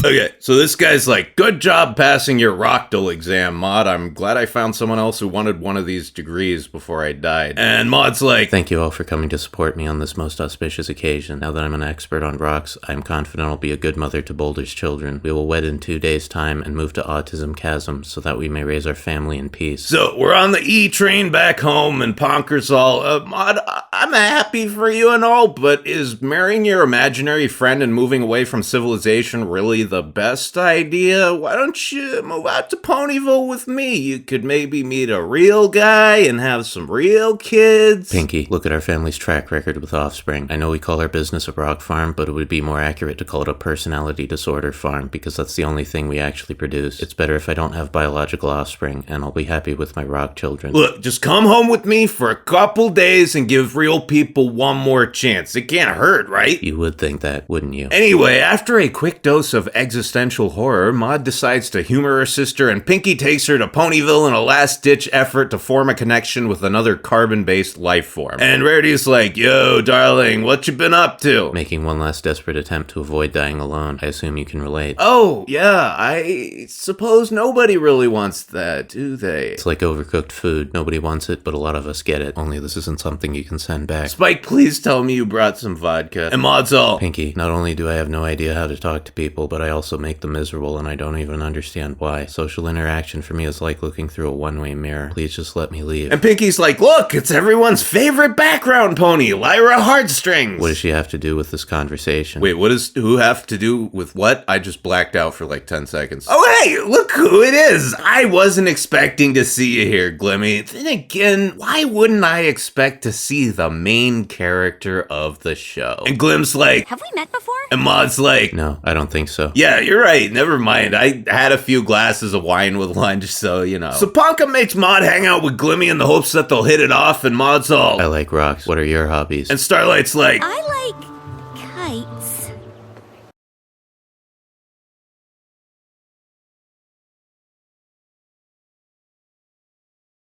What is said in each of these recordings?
Okay, so this guy's like, good job passing your Rockdale exam, Maud. I'm glad I found someone else who wanted one of these degrees before I died. And Maud's like, thank you all for coming to support me on this most auspicious occasion. Now that I'm an expert on rocks, I am confident I'll be a good mother to Boulder's children. We will wed in 2 days' time and move to Autism Chasm so that we may raise our family in peace. So we're on the E train back home, and Ponker's all, Maud, I'm happy for you and all, but is marrying your imaginary friend and moving away from civilization really the best idea? Why don't you move out to Ponyville with me? You could maybe meet a real guy and have some real kids. Pinkie, look at our family's track record with offspring. I know we call our business a rock farm, but it would be more accurate to call it a personality disorder farm, because that's the only thing we actually produce. It's better if I don't have biological offspring, and I'll be happy with my rock children. Look, just come home with me for a couple days and give real people one more chance. It can't hurt, right? You would think that, wouldn't you? Anyway, after a quick dose of existential horror, Maud decides to humor her sister, and Pinkie takes her to Ponyville in a last-ditch effort to form a connection with another carbon-based life form. And Rarity's like, yo, darling, what you been up to? Making one last desperate attempt to avoid dying alone. I assume you can relate. Oh, yeah, I suppose nobody really wants that, do they? It's like overcooked food. Nobody wants it, but a lot of us get it. Only this isn't something you can send back. Spike, please tell me you brought some vodka. And Maud's all, Pinkie, not only do I have no idea how to talk to people, but I also make them miserable, and I don't even understand why. Social interaction for me is like looking through a one-way mirror. Please just let me leave. And Pinkie's like, look, it's everyone's favorite background pony, Lyra Heartstrings. What does she have to do with this conversation? Wait, who have to do with what? I just blacked out for like 10 seconds. Oh, hey, look who it is. I wasn't expecting to see you here, Glimmy. Then again, why wouldn't I expect to see the main character of the show? And Glim's like, have we met before? And Maud's like, No, I don't think so. yeah, you're right. Never mind. I had a few glasses of wine with lunch, so, you know. So Ponka makes Maud hang out with Glimmy in the hopes that they'll hit it off, and Maud's all, I like rocks. What are your hobbies? and Starlight's like, I like kites.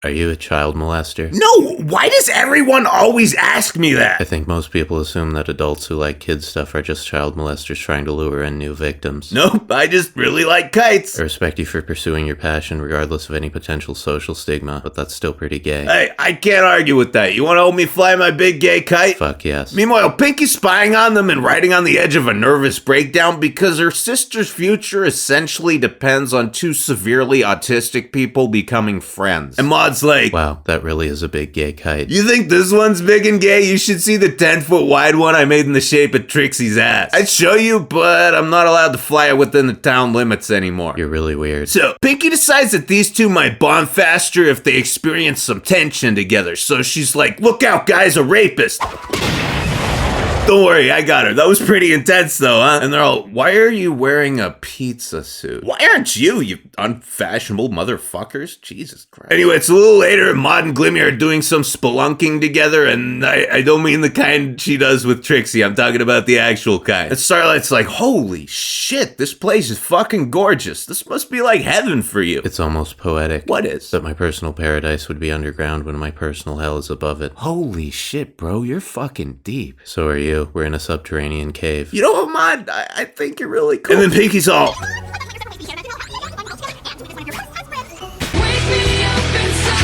Are you a child molester? no, why does everyone always ask me that? I think most people assume that adults who like kids stuff are just child molesters trying to lure in new victims. Nope, I just really like kites. I respect you for pursuing your passion regardless of any potential social stigma, but that's still pretty gay. Hey, I can't argue with that. You want to help me fly my big gay kite? Fuck yes. Meanwhile, Pinkie's spying on them and riding on the edge of a nervous breakdown because her sister's future essentially depends on two severely autistic people becoming friends. And Maud's like, Wow, that really is a big gay kite. you think this one's big and gay? You should see the 10-foot wide one I made in the shape of Trixie's ass. I'd show you, but I'm not allowed to fly it within the town limits anymore. You're really weird. So, Pinkie decides that these two might bond faster if they experience some tension together. So she's like, look out, guys, a rapist. Don't worry, I got her. That was pretty intense, though, huh? And they're all, why are you wearing a pizza suit? Why aren't you unfashionable motherfuckers? Jesus Christ. Anyway, it's a little later, and Maud and Glimmy are doing some spelunking together, and I don't mean the kind she does with Trixie. I'm talking about the actual kind. And Starlight's like, holy shit, this place is fucking gorgeous. This must be like heaven for you. It's almost poetic. What is? That my personal paradise would be underground when my personal hell is above it. Holy shit, bro, you're fucking deep. So are you. We're in a subterranean cave. You know what, Maud? I think you're really cool. And then Pinkie's all,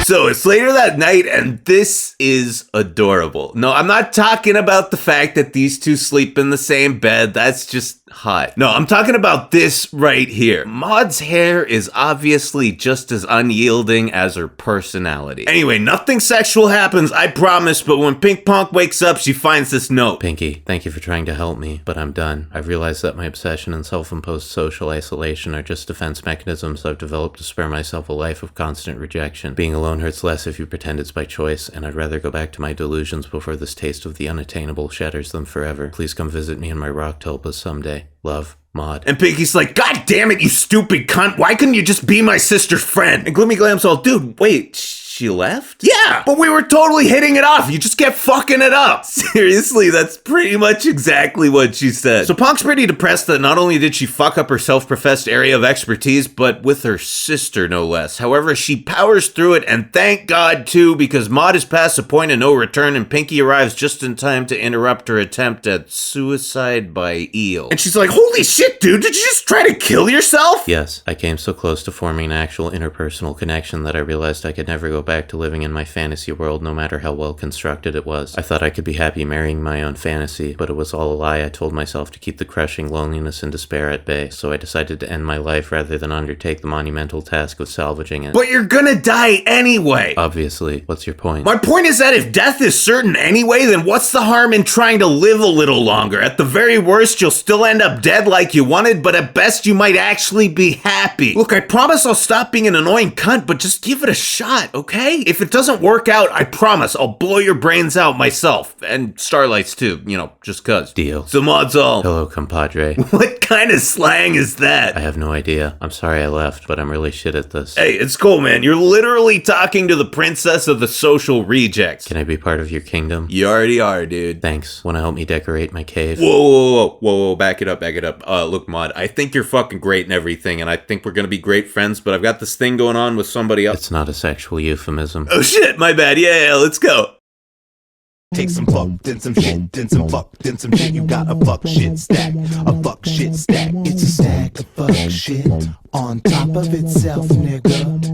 so it's later that night, and this is adorable. No, I'm not talking about the fact that these two sleep in the same bed. That's just hot. No, I'm talking about this right here. Maud's hair is obviously just as unyielding as her personality. Anyway, nothing sexual happens, I promise, but when Pink Punk wakes up, she finds this note. Pinkie, thank you for trying to help me, but I'm done. I've realized that my obsession and self-imposed social isolation are just defense mechanisms I've developed to spare myself a life of constant rejection. Being alone hurts less if you pretend it's by choice, and I'd rather go back to my delusions before this taste of the unattainable shatters them forever. Please come visit me in my rock tulpas someday. Love, Maud. And Pinkie's like, God damn it, you stupid cunt. Why couldn't you just be my sister's friend? And Glimmy Glam's all, dude, wait, she left? Yeah, but we were totally hitting it off. You just kept fucking it up. Seriously, that's pretty much exactly what she said. So Punk's pretty depressed that not only did she fuck up her self-professed area of expertise, but with her sister, no less. However, she powers through it, and thank God, too, because Maud is past the point of no return, and Pinkie arrives just in time to interrupt her attempt at suicide by eel. And she's like, holy shit, dude, did you just try to kill yourself? Yes, I came so close to forming an actual interpersonal connection that I realized I could never go back to living in my fantasy world, no matter how well constructed it was. I thought I could be happy marrying my own fantasy, but it was all a lie. I told myself to keep the crushing loneliness and despair at bay, so I decided to end my life rather than undertake the monumental task of salvaging it. But you're gonna die anyway. Obviously. What's your point? My point is that if death is certain anyway, then what's the harm in trying to live a little longer? At the very worst, you'll still end up dead like you wanted, but at best you might actually be happy. Look, I promise I'll stop being an annoying cunt, but just give it a shot, okay? If it doesn't work out, I promise I'll blow your brains out myself. And Starlight's too, you know, just cuz. Deal. So Maud's all, Hello, compadre. what kind of slang is that? I have no idea. I'm sorry I left, but I'm really shit at this. Hey, it's cool, man. You're literally talking to the princess of the social rejects. Can I be part of your kingdom? You already are, dude. Thanks. Want to help me decorate my cave? Whoa, back it up. Look, Maud, I think you're fucking great and everything, and I think we're gonna be great friends, but I've got this thing going on with somebody else. It's not a sexual euphemism. Oh shit, my bad. Yeah, let's go. Take some fuck, then some shit, then some fuck, then some shit. You got a fuck shit stack, a fuck shit stack. It's a stack of fuck shit on top of itself, nigga.